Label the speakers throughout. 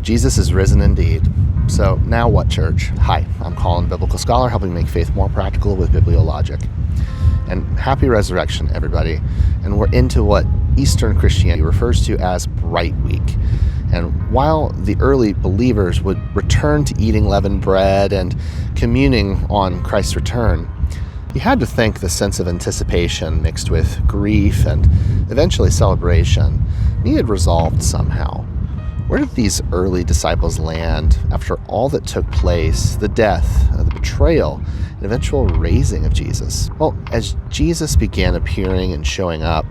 Speaker 1: Jesus is risen indeed. So now what, church? Hi, I'm Colin, biblical scholar, helping make faith more practical with bibliologic. And happy resurrection, everybody. And we're into what Eastern Christianity refers to as Bright Week. And while the early believers would return to eating leavened bread and communing on Christ's return, you had to think the sense of anticipation mixed with grief and eventually celebration needed resolved somehow. Where did these early disciples land after all that took place, the death, the betrayal, and eventual raising of Jesus? Well, as Jesus began appearing and showing up,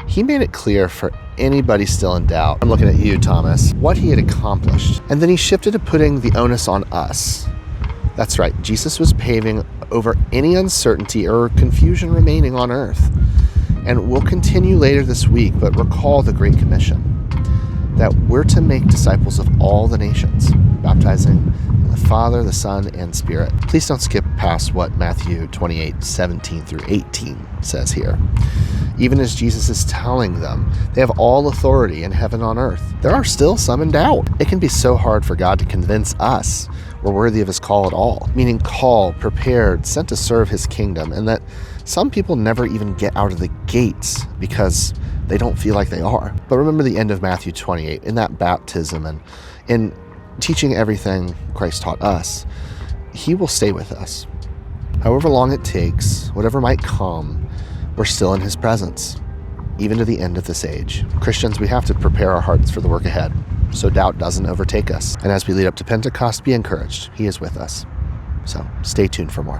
Speaker 1: he made it clear for anybody still in doubt, I'm looking at you, Thomas, what he had accomplished. And then he shifted to putting the onus on us. That's right, Jesus was paving over any uncertainty or confusion remaining on earth. And we'll continue later this week, but recall the Great Commission, that we're to make disciples of all the nations, baptizing in the Father, the Son, and Spirit. Please don't skip past what Matthew 28:17 through 18 says here. Even as Jesus is telling them they have all authority in heaven and on earth, there are still some in doubt. It can be so hard for God to convince us we're worthy of his call at all, meaning called, prepared, sent to serve his kingdom, and that some people never even get out of the gates because they don't feel like they are. But remember the end of Matthew 28, in that baptism and in teaching everything Christ taught us, he will stay with us. However long it takes, whatever might come, we're still in his presence, even to the end of this age. Christians, we have to prepare our hearts for the work ahead, so doubt doesn't overtake us. And as we lead up to Pentecost, be encouraged. He is with us. So stay tuned for more.